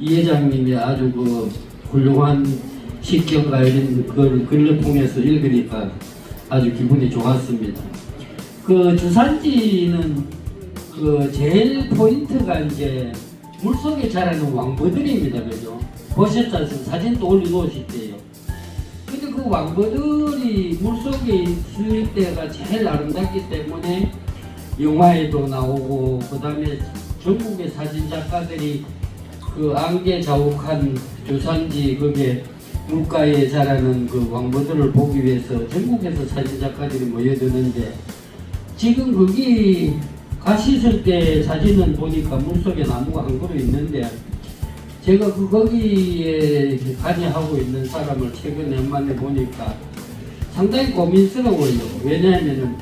이 회장님이 아주 그 훌륭한 식견과 이런 걸 글을 통해서 읽으니까 아주 기분이 좋았습니다. 그 주산지는 그 제일 포인트가 이제 물속에 자라는 왕버들입니다. 그죠? 보셨지 않습니까? 사진도 올려놓으실 때요. 근데 그 왕버들이 물속에 있을 때가 제일 아름답기 때문에 영화에도 나오고, 그 다음에 전국의 사진작가들이 그 안개 자욱한 주산지 거기에 물가에 자라는 그 왕버들을 보기 위해서 전국에서 사진작가들이 모여드는데, 지금 거기 가시실 때 사진을 보니까 물속에 나무가 한 그루 있는데, 제가 거기에 관여하고 있는 사람을 최근에 만나 보니까 상당히 고민스러워요. 왜냐하면은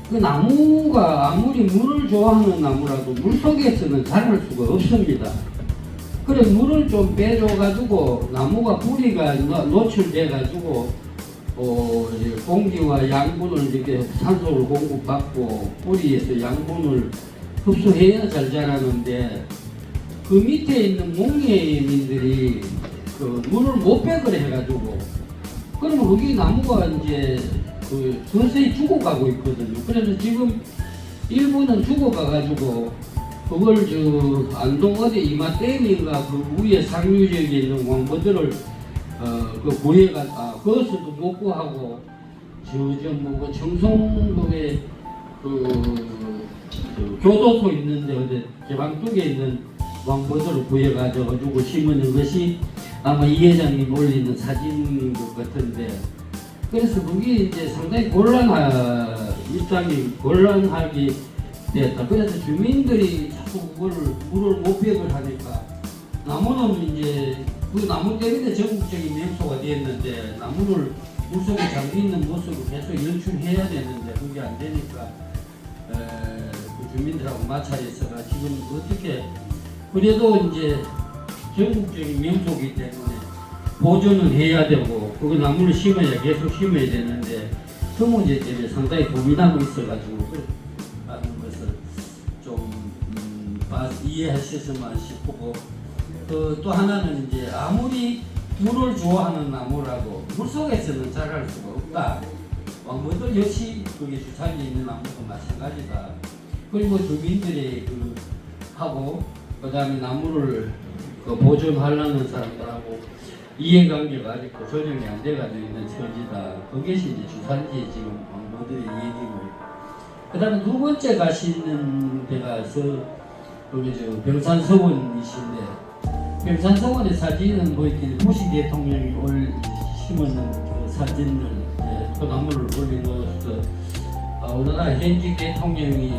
그 나무가 아무리 물을 좋아하는 나무라도 물속에서는 자랄 수가 없습니다. 그래 물을 좀 빼줘가지고 나무가 뿌리가 노출돼가지고 공기와 양분을 이렇게 산소를 공급받고 뿌리에서 양분을 흡수해야 잘 자라는데, 그 밑에 있는 몽예민들이 그 물을 못 빼그래 해가지고, 그러면 거기 나무가 이제 그 서서히 죽어가고 있거든요. 그래서 지금 일부는 죽어가가지고 그걸 저 안동 어디 이마댐인가 그 위에 상류 지역에 있는 왕버들을 그 구해가 그것도 못 구하고 그 청송동에 그 교도소 있는데 어디 개방 쪽에 있는 왕버들을 구해가지고 심는 것이 아마 이 회장님 올리는 사진인 것 같은데, 그래서 그게 이제 상당히 입장이 곤란하게 됐다. 그래서 주민들이 자꾸 그거를 물을 못 빼걸 하니까 나무는 이제 그 나무 때문에 전국적인 명소가 되었는데, 나무를 물속에 잠겨 있는 모습을 계속 연출해야 되는데 그게 안 되니까 그 주민들하고 마찰해서가 지금 어떻게 그래도 이제 전국적인 명소이기 때문에 보존을 해야 되고 그 나무를 심어야 계속 심어야 되는데 그 문제 때문에 상당히 고민하고 있어가지고 그런 것을 좀 이해하셨으면 싶고, 또 하나는 이제 아무리 물을 좋아하는 나무라도 물속에서는 자랄 수가 없다. 왕버들 역시 그게 주산지에 있는 나무도 마찬가지다. 그리고 주민들이 하고 그 다음에 나무를 보존하려는 사람들하고 이해관계가 아직도 조정이 안 돼가지고 있는 처지다. 그것이 이제 주산지의 지금 왕버들의 얘기고, 그 다음에 두 번째 가시는 데가 거기 병산서원이신데, 병산서원의 사진은 보이길 부시 대통령이 심었는 그 사진을 그 나무를 올려놓아서 우리나라 현직 대통령이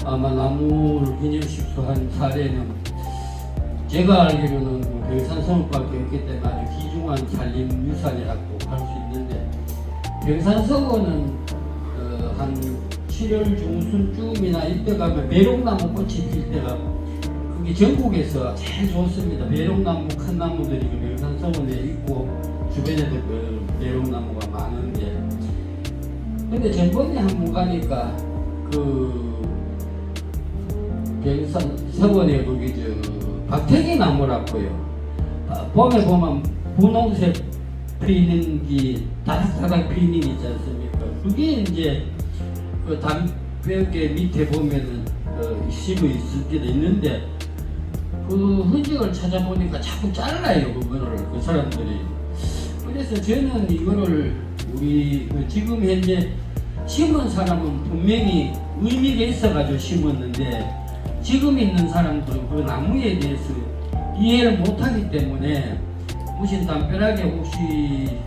아마 나무를 기념식수한 사례는 제가 알기로는 병산서원밖에 없기 때문에 아주 귀중한 산림유산이라고 할 수 있는데, 병산서원은 한 7월 중순쯤이나 이때 가면 배롱나무 꽃이 필 때가 그게 전국에서 제일 좋습니다. 배롱나무 큰 나무들이 그 병산서원에 있고 주변에도 그 배롱나무가 많은데, 근데 전번에 한번 가니까 그 병산서원에 거기 박태기 나무라고요. 봄에 보면 분홍색 피는 게 다닥다닥 피는 게 있지 않습니까? 그게 이제 그 담벼락 밑에 보면은 심어 있을 때도 있는데, 그 흔적을 찾아보니까 자꾸 잘라요 그거를 그 사람들이. 그래서 저는 이거를 우리 지금 현재 심은 사람은 분명히 의미가 있어가지고 심었는데, 지금 있는 사람들은 그 나무에 대해서 이해를 못하기 때문에 무슨 담벼락에 혹시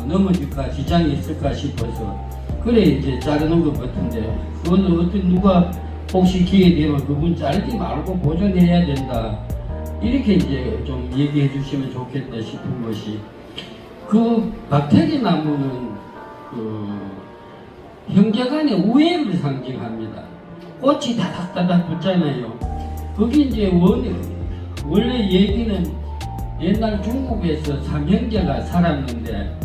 넘어질까 지장이 있을까 싶어서 그래 이제 자르는 것 같은데, 그거는 어떤 누가 혹시 기회 되면 그분 자르지 말고 보존해야 된다, 이렇게 이제 좀 얘기해 주시면 좋겠다 싶은 것이, 그 박태기 나무는 형제간의 우애를 상징합니다. 꽃이 다닥다닥 붙잖아요. 거기 이제 원래 얘기는 옛날 중국에서 삼형제가 살았는데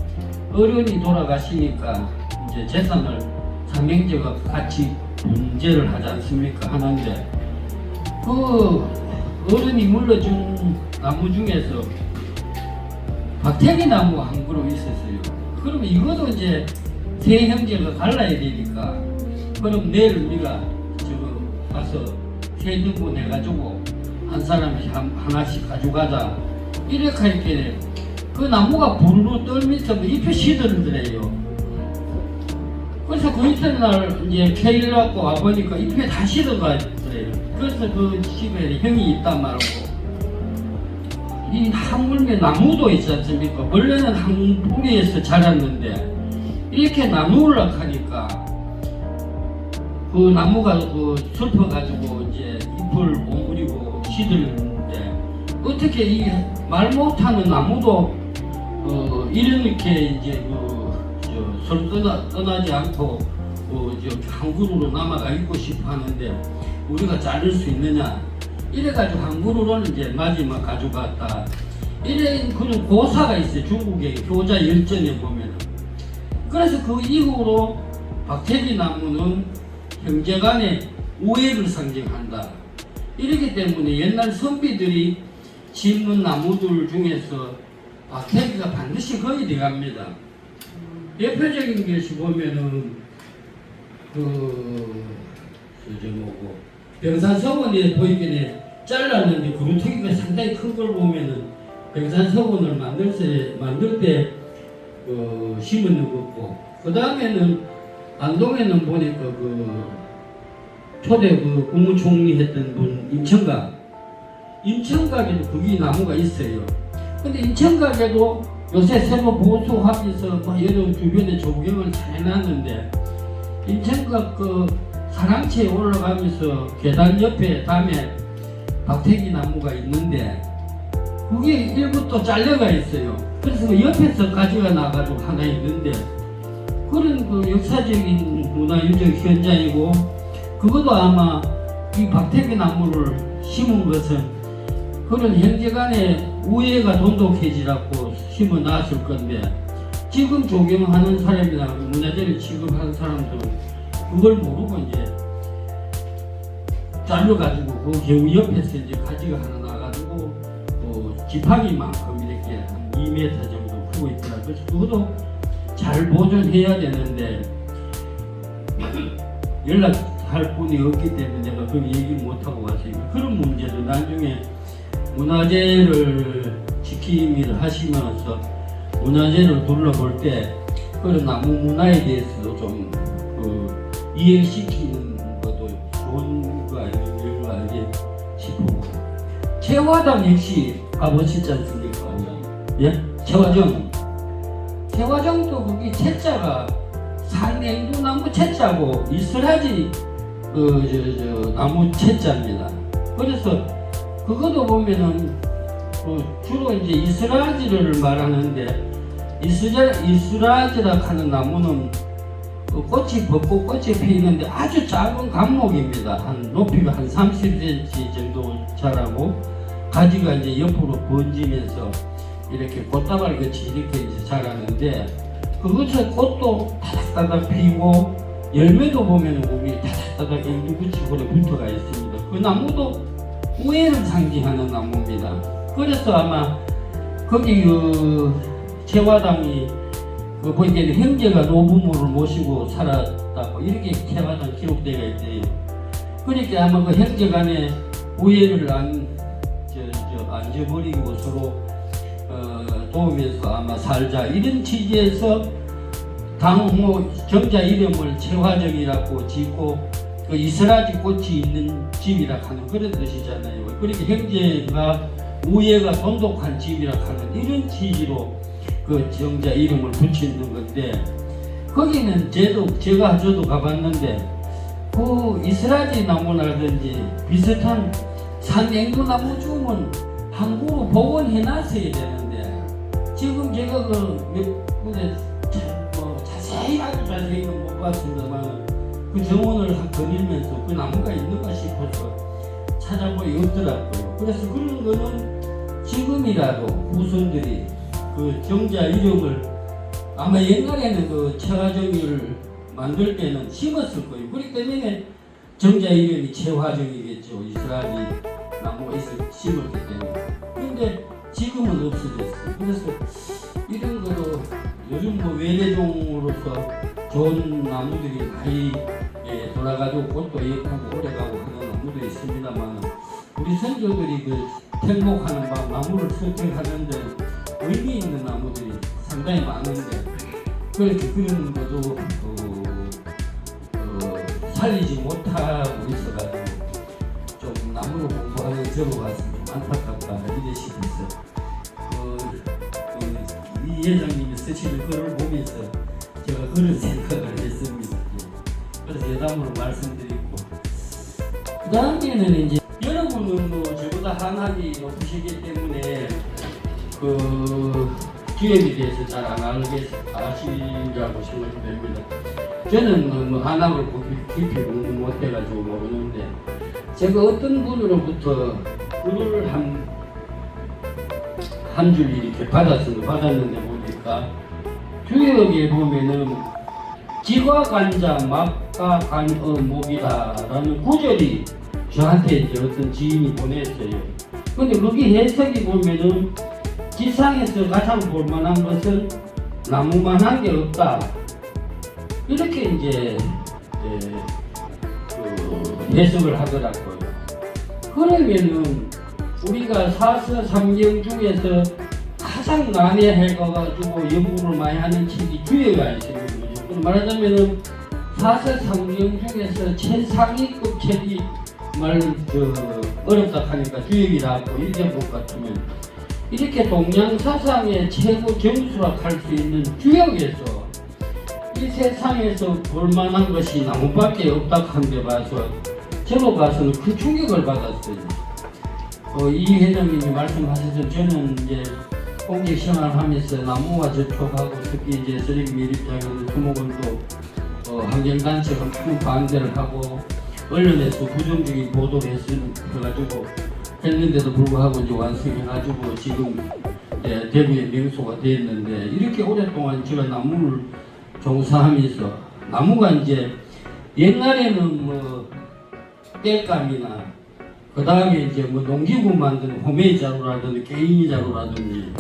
어른이 돌아가시니까 이제 재산을 삼형제가 같이 분재를 하지 않습니까? 하는데 그 어른이 물려준 나무 중에서 박태기 나무 한 그루 있었어요. 그러면 이것도 이제 세 형제가 갈라야 되니까, 그럼 내일 우리가 저거 가서 세 등분 해가지고 한 사람이 하나씩 가져가자. 이렇게 할게 그 나무가 부르르 떨면서 잎이 시들더래요. 그래서 그 이튿날 이제 케일 갖고 와보니까 잎이 다 시들어가더래요. 그래서 그 집에 형이 있단 말고, 이 하물며 나무도 있지 않습니까? 원래는 한 뿌리에서 자랐는데 이렇게 나누려 하니까 그 나무가 그 슬퍼가지고 이제 잎을 오므리고 시들는데, 어떻게 이 말 못하는 나무도 이렇게 이제 서로 떠나지 않고 한 그루로 남아가 있고 싶어 하는데 우리가 자를 수 있느냐? 이래가지고 한 그루로는 이제 마지막 가져갔다. 이런 그런 고사가 있어요. 중국의 효자 열전에 보면은. 그래서 그 이후로 박태기 나무는 형제간의 우애를 상징한다. 이렇기 때문에 옛날 선비들이 심은 나무들 중에서 박태기가 반드시 거의 들어갑니다. 대표적인 것이 보면은 병산서원에 보이기에 잘랐는데 그루터기가 상당히 큰 걸 보면은 병산서원을 만들 때 심은 거고, 그 다음에는 안동에는 보니까 초대 국무총리 했던 분 인천각에도 거기 나무가 있어요. 근데 인천각에도 요새 새로 보수하면서 여러 주변에 조경을 잘 해놨는데, 인천각 사랑채에 올라가면서 계단 옆에 담에 박태기 나무가 있는데 그게 일부 잘려가 있어요. 그래서 그 옆에서 가지가 나가지고 하나 있는데, 그런 역사적인 문화유적 현장이고, 그것도 아마 이 박태기 나무를 심은 것은 그런 형제간의 우애가 돈독해지라고 심어 놨을 건데, 지금 조경하는 사람이나 문화재를 취급하는 사람들은 그걸 모르고 이제 잘려가지고 그 겨우 옆에서 이제 가지가 하나 나가지고 지팡이만큼 이렇게 한 2m 정도 크고 있더라. 그래서 그것도 잘 보존해야 되는데 연락할 분이 없기 때문에 내가 그 얘기를 못하고 왔어요. 그런 문제도 나중에 문화재를 지킴이를 하시면서 문화재를 둘러볼 때 그런 나무 문화에 대해서도 좀 이해시키는 것도 좋은 거 아닌가 싶고, 채화당 역시 가보시지 않습니까? 예? 채화정도 거기 채자가 산앵두나무 채자고 이스라지 나무 채자입니다. 그래서 그것도 보면은 주로 이제 이스라지를 말하는데, 이스라지라 하는 나무는 꽃이 벚꽃 꽃이 피는데 아주 작은 감목입니다. 높이가 한 30cm 정도 자라고 가지가 이제 옆으로 번지면서 이렇게 꽃다발 같이 이렇게 이제 자라는데, 그것에 꽃도 타닥타닥 피고 열매도 보면 거기 타닥타닥 앵두같이 그래 붙어가 있습니다. 그 나무도 우애를 상징하는 나무입니다. 그래서 아마 거기 채화당이 보니까 형제가 노부모를 모시고 살았다고 이렇게 채화당 기록되어 있대요. 그러니까 아마 그 형제 간의 우애를 안 잊어버리고 서로 도우면서 아마 살자, 이런 취지에서 당호 정자 이름을 채화정이라고 짓고 그 이스라지 꽃이 있는 집이라 하는 그런 뜻이잖아요. 그러니까 형제가 우애가 돈독한 집이라 하는 이런 취지로 그 정자 이름을 붙이는 건데, 거기는 저도 가봤는데 그 이스라지 나무라든지 비슷한 산앵두나무 주면 한 그루 복원해놨어야 되는데, 지금 제가 몇 군데 자세히 아주 자세히는 못 봤습니다만 그 정원을 거닐면서 그 나무가 있는가 싶어서 찾아보니 없더라고요. 그래서 그런 거는 지금이라도 후손들이 그 정자 이름을 아마 옛날에는 그 채화정을 만들 때는 심었을 거예요. 그렇기 때문에 정자 이름이 채화정이겠죠. 이스라엘이 나무가 심었기 때문에. 근데 지금은 없어졌어요. 그래서 이런 거로 요즘 뭐 외래종으로서 좋은 나무들이 많이 돌아가지고 꽃도 예쁘고 오래가고 하는 나무들이 있습니다만, 우리 선조들이 그 택목하는 바 나무를 선택하는데 의미 있는 나무들이 상당히 많은데, 그렇게 그런 것도 살리지 못하고 있어가지고 좀 나무를 공부하는 저로가 좀 안타깝다 이래 싶었어요. 이 회장님이 쓰시는 글을 보면서 제가 그런 생각을 했습니다. 그래서 여담으로 말씀드리고, 그 다음에는 이제 여러분은 뭐 저보다 한학이 높으시기 때문에 그 주역에 대해서 잘 안 아시라고 생각이 됩니다. 저는 뭐 한학을 깊이 공부 못해가지고 모르는데, 제가 어떤 분으로부터 글을 한 줄 이렇게 받았는데 보니까 주역에 보면은 지과 간자 막과 간어목이다라는 구절이 저한테 이제 어떤 지인이 보냈어요. 근데 거기 해석이 보면은 지상에서 가장 볼만한 것은 나무만한 게 없다, 이렇게 이제 해석을 하더라고요. 그러면은 우리가 사서삼경 중에서 가장 난해해가지고 연구를 많이 하는 책이 주역이 있는 거죠. 말하자면은 사서삼경 중에서 최상위급 책이 어렵다 하니까 주역이라고 읽어볼 것 같으면, 이렇게 동양사상의 최고 정수라 할 수 있는 주역에서 이 세상에서 볼만한 것이 나무밖에 없다 한 데 봐서 저로 봐서는 큰 충격을 받았어요. 이 회장님이 말씀하셔서 저는 이제 공직 생활하면서 나무와 접촉하고, 특히 이제 쓰레기 밀입장에서 토목원도 환경단체가 큰 반대를 하고 언론에서 부정적인 보도를 해가지고 했는데도 불구하고 이제 완성해가지고 지금 대구의 명소가 되었는데, 이렇게 오랫동안 제가 나무를 종사하면서, 나무가 이제 옛날에는 뭐 땔감이나 그 다음에 이제 뭐 농기구 만드는 호메이 자루라든지 개인이 자루라든지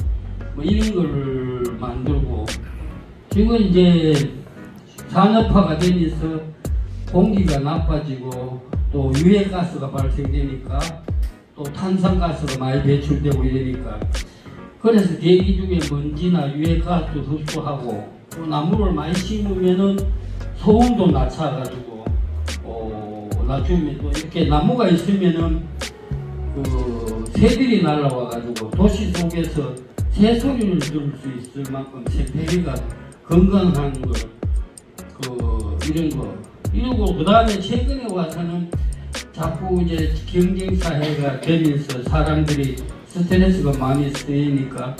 뭐 이런 걸 만들고, 지금 이제 산업화가 되면서 공기가 나빠지고 또 유해가스가 발생되니까 또 탄산가스가 많이 배출되고 이러니까, 그래서 대기 중에 먼지나 유해가스도 흡수하고, 또 나무를 많이 심으면은 소음도 낮춰가지고 낮추면, 또 이렇게 나무가 있으면은 그 새들이 날아와가지고 도시 속에서 새 소리를 들을 수 있을 만큼 새폐기가 건강한 거, 이런 거 이러고, 그 다음에 최근에 와서는 자꾸 이제 경쟁사회가 되면서 사람들이 스트레스가 많이 쌓이니까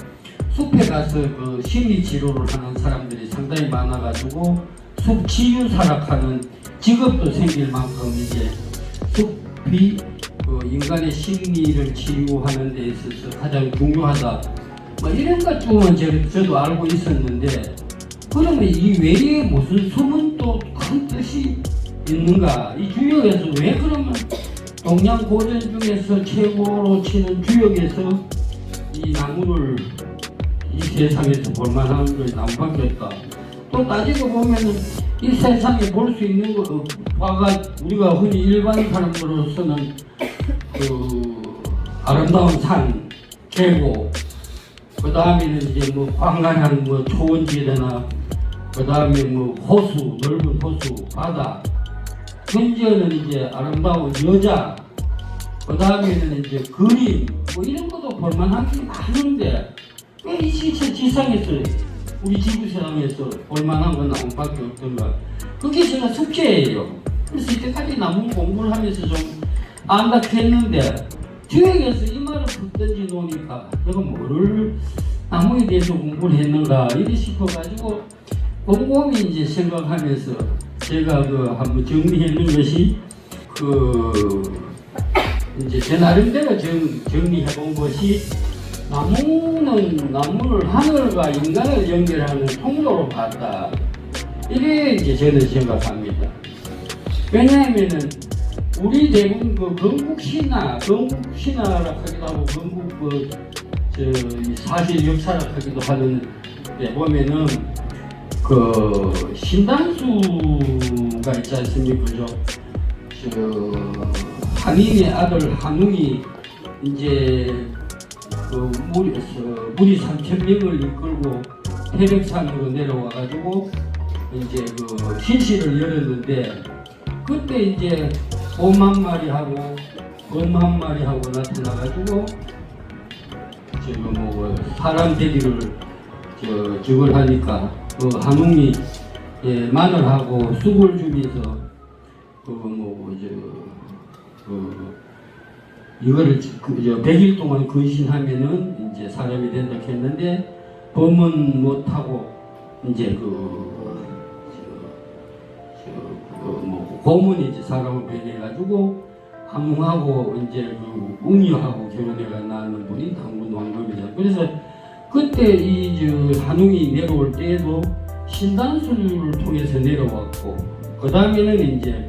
숲에 가서 그 심리 치료를 하는 사람들이 상당히 많아가지고 숲 치유사락하는 직업도 생길 만큼 이제 숲이 인간의 심리를 치유하는 데 있어서 가장 중요하다, 뭐 이런 것쯤은 저도 알고 있었는데, 그러면 이 외에 무슨 숨은 또 큰 뜻이 있는가? 이 주역에서 왜 그러면 동양 고전 중에서 최고로 치는 주역에서 이 나무를 이 세상에서 볼만한 걸 나무밖에 없다? 또 따지고 보면은 이 세상에 볼 수 있는 바가 우리가 흔히 일반 사람으로서는 아름다운 산, 계곡, 그 다음에는 이제 뭐 광활한 뭐 초원지대나, 그 다음에 뭐 호수, 넓은 호수, 바다, 심지어는 이제 아름다운 여자, 그 다음에는 이제 그림, 뭐 이런 것도 볼만한 게 많은데, 왜 이 지상에서, 우리 지구상에서 볼만한 건 나무밖에 없던가? 그게 제가 숙제예요. 그래서 이때까지 나무 공부를 하면서 좀 안닥했는데, 주역에서 이 말을 푹 던져 놓으니까 내가 뭐를 나무에 대해서 공부를 했는가 이래 싶어가지고 곰곰이 이제 생각하면서 제가 한번 정리해 놓은 것이 이제 제 나름대로 정리해 본 것이, 나무를 하늘과 인간을 연결하는 통로로 봤다, 이래 이제 저는 생각합니다. 왜냐하면은 우리 대부분 그 건국 신화라 하기도 하고 건국 사실 역사라 하기도 하는 데 보면은 그 신단수가 있지 않습니까? 그죠? 한인의 아들 한웅이 이제 그 무리 3,000명을 이끌고 태백산으로 내려와가지고 이제 그 신시를 열었는데 그때 이제 곰 한 마리 하고 검 한 마리 하고 나타나가지고 지금 뭐 사람 대기를 저걸 하니까 그 한웅이 마늘하고 쑥을 주면서 이거를 100일 동안 근신하면은 이제 사람이 된다 했는데 범은 못하고 이제 고문이 이제 사람을 변해가지고 한웅하고 이제 웅이하고 결혼해가 낳는 분이 당군 왕검이잖아요. 그래서 그때 이 한웅이 내려올 때에도 신단수를 통해서 내려왔고 그 다음에는 이제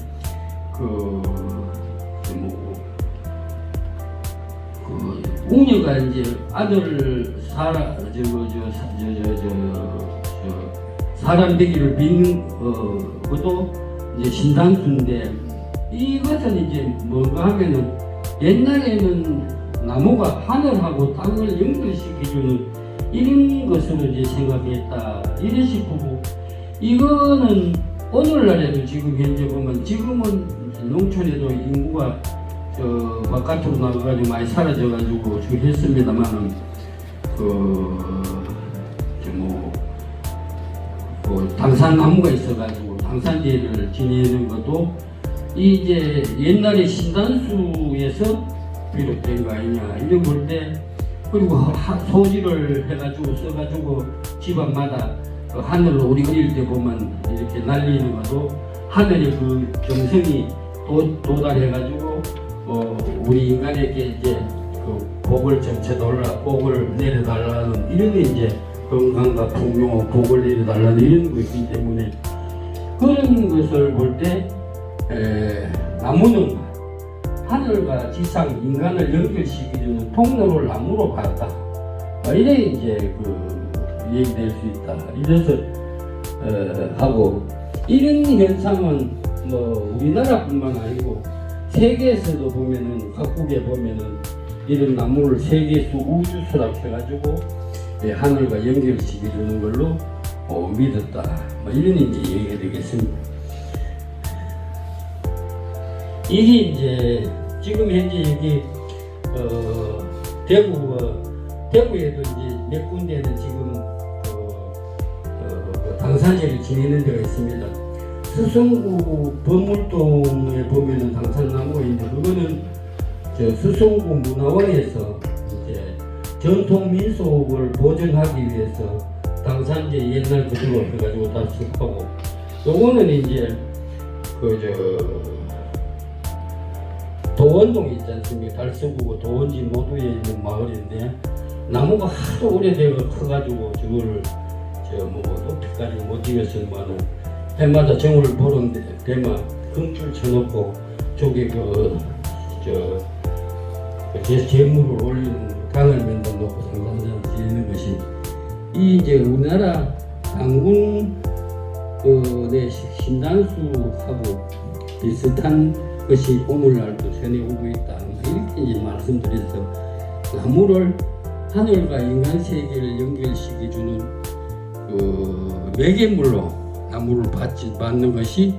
웅녀가 이제 아들 사람 되기를 빚는 것도 이제 신단수인데 이것은 이제 뭔가 하면은 옛날에는 나무가 하늘하고 땅을 연결시켜주는 이런 것으로 이제 생각했다 이런 싶고 이거는 오늘날에도 지금 현재 보면 지금은 농촌에도 인구가 바깥으로 나가가지고 많이 사라져가지고 지금 했습니다만은 당산나무가 있어가지고 당산제를 지내는 것도 이제 옛날에 신단수에서 비롯된 거 아니냐 이런 볼 때 그리고 소지를 해가지고 써가지고 집안마다 그 하늘로 우리 어릴 때 보면 이렇게 날리는 것도 하늘의 그 정성이 도달해가지고 우리 인간에게 이제 그 복을 복을 내려달라는 이런 게 이제 건강과 풍요, 복을 내려달라는 이런 것이기 때문에 그런 것을 볼 때 나무는 하늘과 지상, 인간을 연결시키는 통로를 나무로 봤다. 이래 이제 얘기될 수 있다. 이래서 하고 이런 현상은 뭐 우리나라뿐만 아니고 세계에서도 보면은 각국에 보면은 이런 나무를 세계수 우주수라고 해가지고 하늘과 연결시켜주는 걸로 믿었다. 뭐 이런 이제 얘기가 되겠습니다. 이게 이제 지금 현재 여기 대구에도 이제 몇 군데는 지금 당산제를 지내는 데가 있습니다. 수성구 범물동에 보면은 당산나무가 있는데 그거는 수성구 문화원에서 이제 전통 민속을 보존하기 위해서 당산제 옛날 그대로 해가지고 다 습하고 요거는 이제 도원동 있지 않습니까? 달서구고 도원지 모두에 있는 마을인데 나무가 하도 오래되고 커가지고 저거를 높이까지 못 지었으면 해마다 정을 보는 데만 금줄 쳐놓고 저기 재물을 올리는 강을 만들어 놓고 상상자를 지내는 것이 이 이제 우리나라 당군 내 신단수하고 비슷한 것이 오늘날도 전해오고 있다. 이렇게 이제 말씀드려서 나무를 하늘과 인간 세계를 연결시켜주는 매개물로 나무를 받는 것이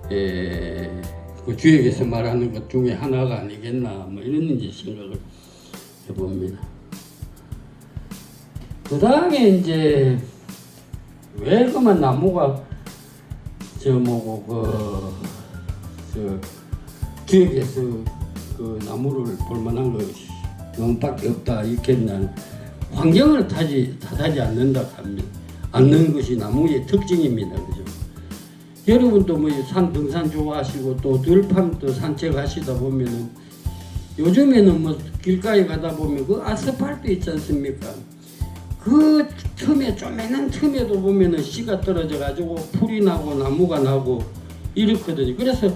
그 주역에서 말하는 것 중에 하나가 아니겠나 뭐 이런 이제 생각을 해봅니다. 그 다음에 이제 왜 그만 나무가 주역에서 그 나무를 볼만한 것이 너무밖에 없다 있겠나. 환경을 탓하지 않는다 합니다. 않는 것이 나무의 특징입니다. 그죠? 여러분도 뭐 산 등산 좋아하시고 또 들판도 산책하시다 보면은 요즘에는 뭐 길가에 가다 보면 그 아스팔트 있지 않습니까? 그 틈에 쪼매난 틈에도 보면은 씨가 떨어져 가지고 풀이 나고 나무가 나고 이렇거든요. 그래서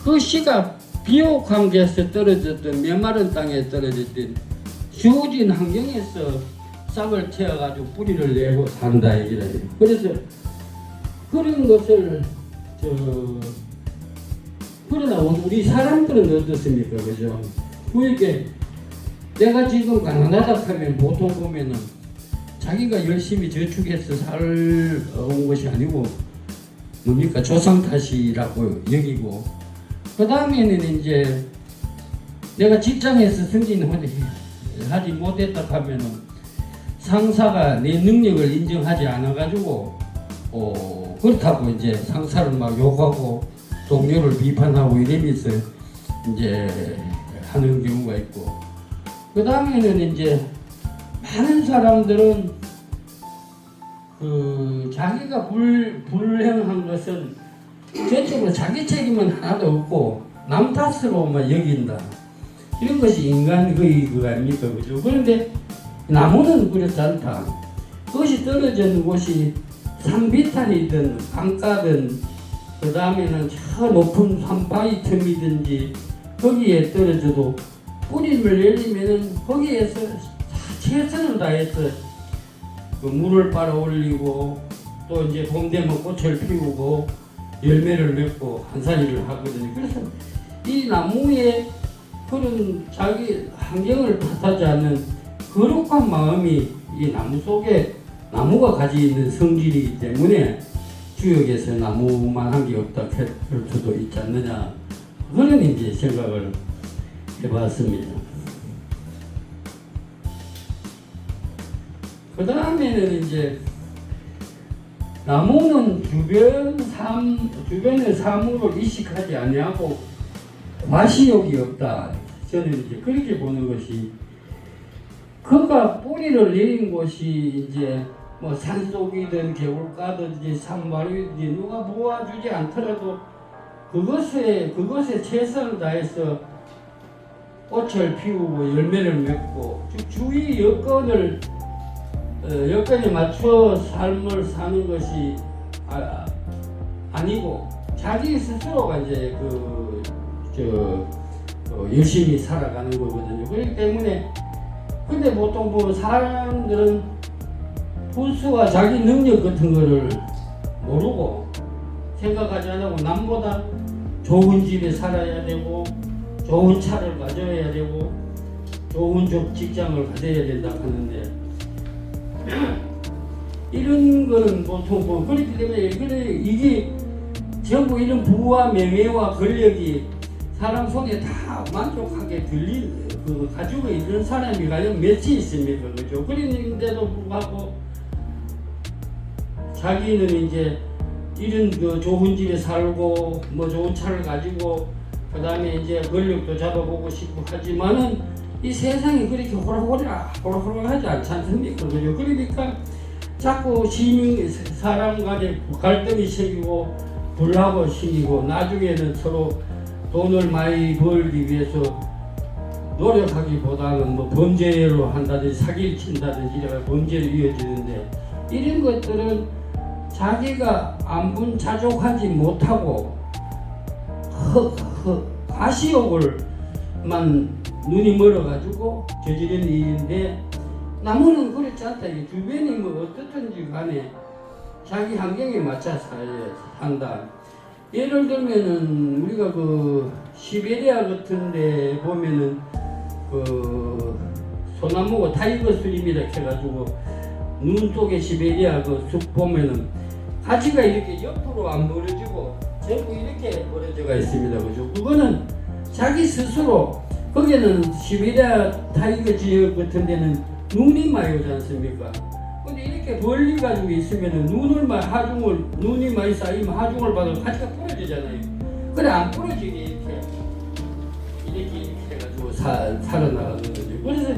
그 씨가 비옥 환경에서 떨어졌던 메마른 땅에 떨어졌던 주어진 환경에서 싹을 텄가지고 뿌리를 내고 산다 얘기라. 그래서 그런 것을 그러나 우리 사람들은 어떻습니까, 그죠? 그러니까 내가 지금 가난하다 하면 보통 보면은 자기가 열심히 저축해서 살아온 것이 아니고 뭡니까, 조상 탓이라고 여기고, 그 다음에는 이제 내가 직장에서 승진하지 못했다 하면은 상사가 내 능력을 인정하지 않아 가지고 그렇다고 이제 상사를 막 욕하고 동료를 비판하고 이러면서 이제 하는 경우가 있고, 그 다음에는 이제 많은 사람들은 자기가 불행한 것은 전적으로 자기 책임은 하나도 없고 남 탓으로만 여긴다. 이런 것이 인간의 그거 아닙니까, 그죠? 그런데 나무는 그렇지 않다. 그것이 떨어지는 곳이 산비탈이든 강가든 그 다음에는 저 높은 산바위 틈이든지 거기에 떨어져도 뿌리를 내리면은 거기에서 최선을 다해서 그 물을 빨아 올리고 또 이제 봄 되면 꽃을 피우고 열매를 맺고 한산일을 하거든요. 그래서 이 나무의 그런 자기 환경을 탓하지 않는 거룩한 마음이 이 나무 속에 나무가 가지고 있는 성질이기 때문에 주역에서 나무만 한 게 없다 그럴 수도 있지 않느냐, 그런 이제 생각을 해봤습니다. 그 다음에는 이제 나무는 주변의 사물을 이식하지 아니하고 과시욕이 없다. 저는 이제 그렇게 보는 것이, 그가 뿌리를 내린 곳이 이제 뭐 산속이든 개울가든지 산마루이든지 누가 모아주지 않더라도 그것에 최선을 다해서 꽃을 피우고 열매를 맺고 주위 여건에 맞춰 삶을 사는 것이 아니고 자기 스스로가 이제 열심히 살아가는 거거든요. 그렇기 때문에 근데 보통 뭐 사람들은 부수와 자기 능력 같은 거를 모르고 생각하지 않고 남보다 좋은 집에 살아야 되고 좋은 차를 가져야 되고 좋은 직장을 가져야 된다 하는데 이런 거는 보통 뭐 그렇기 때문에 이게 전부 이런 부와 명예와 권력이 사람 손에 다 만족하게 가지고 있는 사람이 과연 몇이 있습니까, 그죠? 그런데도 불구하고 자기는 이제 이런 좋은 집에 살고 뭐 좋은 차를 가지고 그 다음에 이제 권력도 잡아보고 싶고 하지만은 이 세상이 그렇게 호락호락하지 않지 않습니까, 그죠? 그러니까 자꾸 사람 간에 갈등이 생기고 불화가 생기고 나중에는 서로 돈을 많이 벌기 위해서 노력하기보다는 뭐 범죄로 한다든지 사기를 친다든지 이런 범죄로 이어지는데, 이런 것들은 자기가 안분자족하지 못하고 가시욕을만 눈이 멀어가지고 저지른 일인데, 나무는 그렇지 않다. 주변이 뭐 어떻든지 간에 자기 환경에 맞춰 산다. 예를 들면은 우리가 시베리아 같은데 보면은 소나무가 타이거 스림이라 해가지고 눈 속에 시베리아 숲 보면은 가지가 이렇게 옆으로 안 벌어지고 전부 이렇게 벌어져가 있습니다, 그죠? 그거는 자기 스스로, 거기는 시베리아 타이거 지역 같은 데는 눈이 많이 오지 않습니까? 근데 이렇게 벌리가지고 있으면은 눈이 많이 쌓이면 하중을 받아서 가지가 부러지잖아요. 그래, 안 부러지게 이렇게 해가지고 살아나가는 거죠. 그래서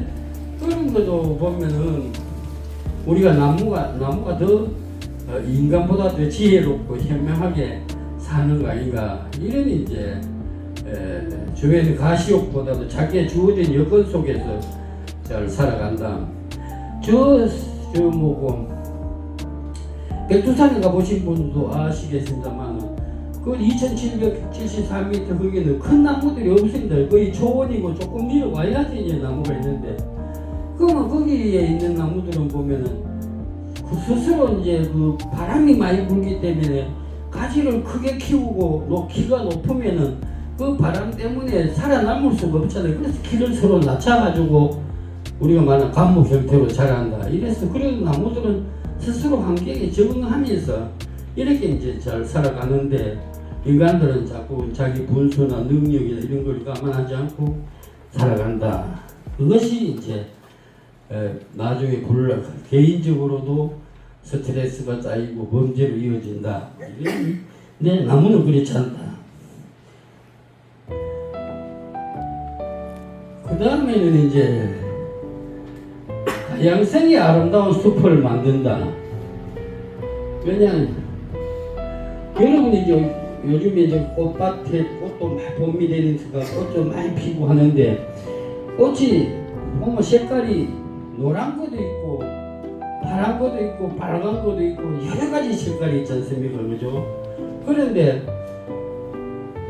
그런 것도 보면은 우리가 나무가 더 인간보다 더 지혜롭고 현명하게 사는 거 아닌가, 이런 이제 주변의 가시욕보다도 자기의 주어진 여건 속에서 잘 살아간다. 백두산에 가보신 분도 아시겠습니다만 그 2773m 거기는 큰 나무들이 없습니다. 거의 초원이고 조금 내려와야지 이제 나무가 있는데, 그러면 거기에 있는 나무들은 보면은 그 스스로 이제 그 바람이 많이 불기 때문에 가지를 크게 키우고 키가 높으면은 그 바람 때문에 살아남을 수가 없잖아요. 그래서 키를 서로 낮춰가지고 우리가 말하는 감목 형태로 자란다. 이래서 그런 나무들은 스스로 환경에 적응하면서 이렇게 이제 잘 살아가는데, 인간들은 자꾸 자기 분수나 능력이나 이런 걸 감안하지 않고 살아간다. 그것이 이제 나중에 개인적으로도 스트레스가 쌓이고 범죄로 이어진다. 내 나무는 그렇지 않다. 그 다음에는 이제 다양성이 아름다운 숲을 만든다. 왜냐하면 여러분이 이제 요즘에 이제 꽃밭에 꽃도 봄이 되니까 꽃도 많이 피고 하는데, 꽃이 보면 색깔이 노란 것도 있고 파란 것도 있고 빨간 것도 있고 여러 가지 색깔이 있지 않습니까? 그죠? 그런데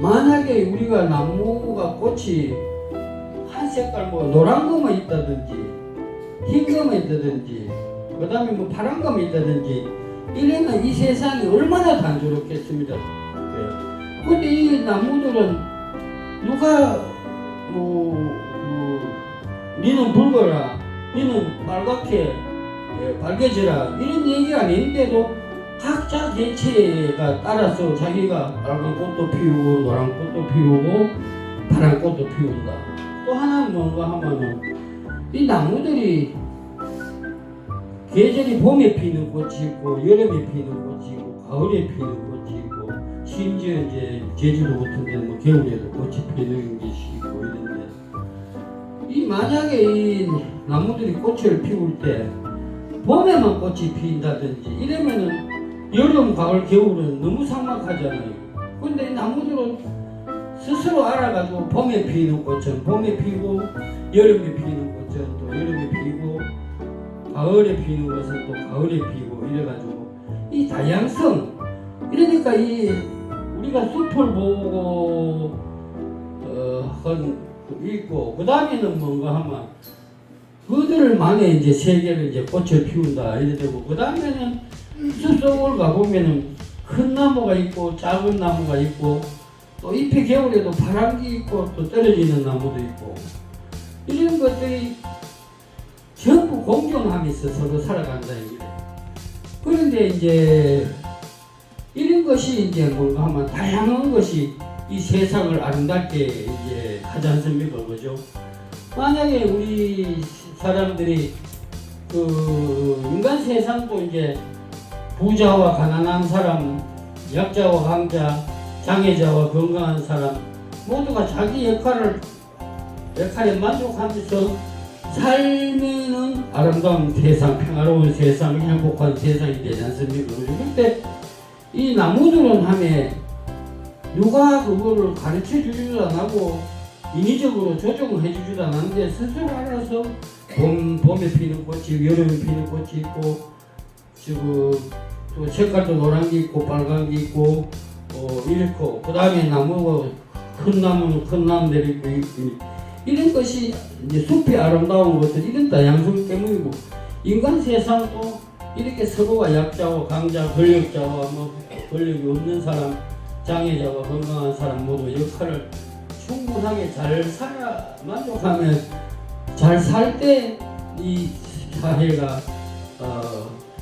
만약에 우리가 나무가 꽃이 한 색깔 뭐 노란 것만 있다든지 흰 것만 있다든지 그 다음에 뭐 파란 것만 있다든지 이러면 이 세상이 얼마나 단조롭겠습니다. 근데 이 나무들은 누가 니는 붉어라, 니는 빨갛게 밝아지라 이런 얘기가 아닌데도 각자 개체가 따라서 자기가 빨간 꽃도 피우고 노란 꽃도 피우고 파란 꽃도 피운다. 또 하나는 뭔가 하면은 이 나무들이 계절이 봄에 피는 꽃이 있고 여름에 피는 꽃이 있고 가을에 피는 꽃이 있고 심지어 이제 제주도 같은 데는 뭐 겨울에도 꽃이 피는 것이 있고 이런데, 이 만약에 이 나무들이 꽃을 피울 때 봄에만 꽃이 피인다든지 이러면은 여름, 가을, 겨울은 너무 삭막하잖아요. 근데 이 나무들은 스스로 알아가지고 봄에 피는 꽃은 봄에 피고 여름에 피는 꽃은 또 여름에 피고 가을에 피는 것은 또 가을에 피고 이래가지고 이 다양성, 이러니까 이 우리가 숲을 보고 있고 그 다음에는 뭔가 하면 그들만의 이제 세계를 이제 꽃을 피운다 이래 되고, 그 다음에는 숲속을 가보면은 큰 나무가 있고 작은 나무가 있고 또 잎이 겨울에도 파란 게 있고 또 떨어지는 나무도 있고 이런 것들이 전부 공존하면서 서로 살아간다 이게. 그런데 이제 이런 것이 이제 뭔가 하면 다양한 것이 이 세상을 아름답게 이제 하지 않습니까? 그죠? 만약에 우리 사람들이 그 인간 세상도 이제 부자와 가난한 사람, 약자와 강자, 장애자와 건강한 사람 모두가 자기 역할에 만족하면서 살면은 아름다운 세상, 평화로운 세상, 행복한 세상이 되지 않습니까? 그런데 이 나무들은 함에 누가 그거를 가르쳐 주지도 안 하고 인위적으로 조정을 해주지도 않았는데 스스로 알아서 봄에 피는 꽃이 여름에 피는 꽃이 있고 지금 또 색깔도 노란 게 있고 빨간 게 있고 이렇고 그 다음에 나무가 큰 나무는 큰 나무들이 있고 이런 것이 이제 숲의 아름다운 것들 이런 다양성 때문이고, 인간 세상도 이렇게 서로가 약자와 강자, 권력자와 권력이 없는 사람, 장애자와 건강한 사람 모두 역할을 충분하게 잘 살아 만족하면 잘 살 때 이 사회가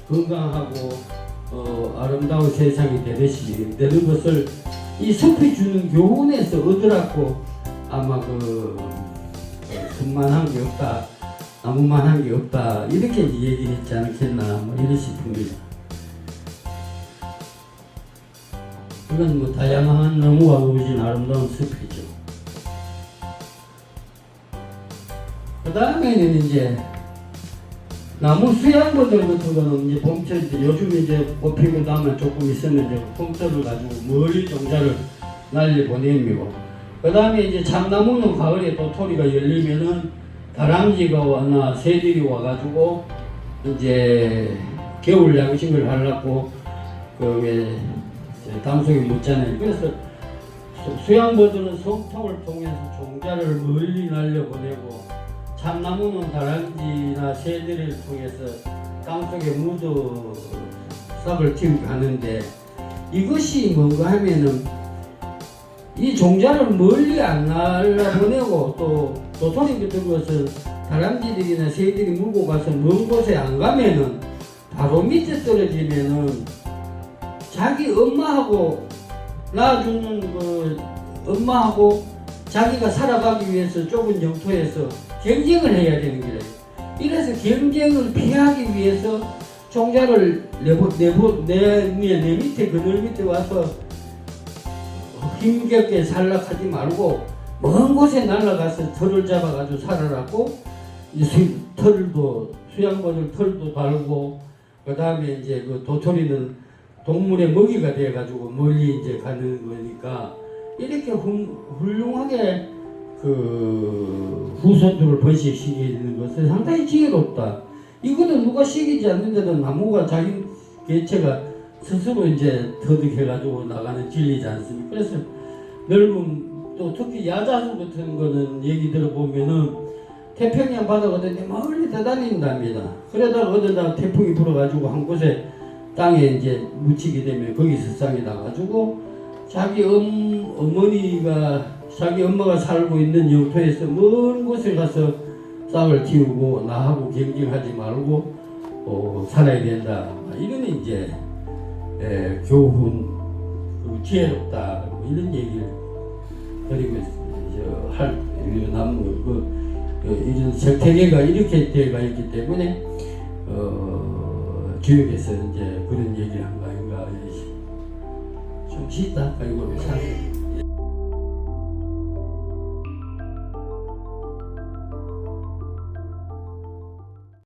건강하고 아름다운 세상이 되는 것을 이 숲이 주는 교훈에서 얻으라고 아마 숲만한 게 없다, 나무만한 게 없다 이렇게 얘기했지 않겠나 이런 싶습니다. 이건 다양한 나무가 우진 아름다운 숲이죠. 그 다음에는 이제 나무 수양분들 같은 거는 이제 봄철 요즘 이제 꽃 피고 나면 조금 있으면 이제 봄철을 가지고 멀리 종자를 날려 보내미고, 그 다음에 이제 참나무는 가을에 도토리가 열리면은 다람쥐가 와나 새들이 와가지고 이제 겨울 양식을 하려고 땅속에 묻잖아요. 그래서 수양버들은 성통을 통해서 종자를 멀리 날려보내고 참나무는 다람쥐나 새들을 통해서 땅속에 묻어 싹을 틔우고 하는데, 이것이 뭔가 하면은 이 종자를 멀리 안 날려보내고 또 도토리 같은 것은 다람쥐들이나 새들이 물고 가서 먼 곳에 안 가면은 바로 밑에 떨어지면은 자기 엄마하고 낳아주는 그 엄마하고 자기가 살아가기 위해서 좁은 영토에서 경쟁을 해야 되는 거예요. 이래서 경쟁을 피하기 위해서 종자를 내 밑에 그늘 밑에 와서 힘겹게 살락하지 말고 먼 곳에 날아가서 털을 잡아가지고 살아라고, 털도 수양버들 털도 달고, 그 다음에 이제 그 도토리는 동물의 먹이가 돼가지고 멀리 이제 가는 거니까, 이렇게 훌륭하게 그 후손들을 번식시키는 것은 상당히 지혜롭다. 이거는 누가 시키지 않는데도 나무가 자기 개체가 스스로 이제 터득해가지고 나가는 진리지 않습니까? 그래서 넓은, 또 특히 야자수 같은 거는 얘기 들어보면은 태평양 바다 어딘데 멀리 떠다닌답니다. 그러다가 어디다 태풍이 불어가지고 한 곳에 땅에 이제 묻히게 되면 거기서 싹이 나가지고 자기 어머니가, 자기 엄마가 살고 있는 영토에서 먼 곳에 가서 싹을 틔우고 나하고 경쟁하지 말고 살아야 된다. 이런 이제 교훈, 지혜롭다, 이런 얘기를 드리고 이런 생태계가 이렇게 되어 있기 때문에 교육에서 이제 그런 얘기를 한 거 아닌가. 좀 쉽다. 이거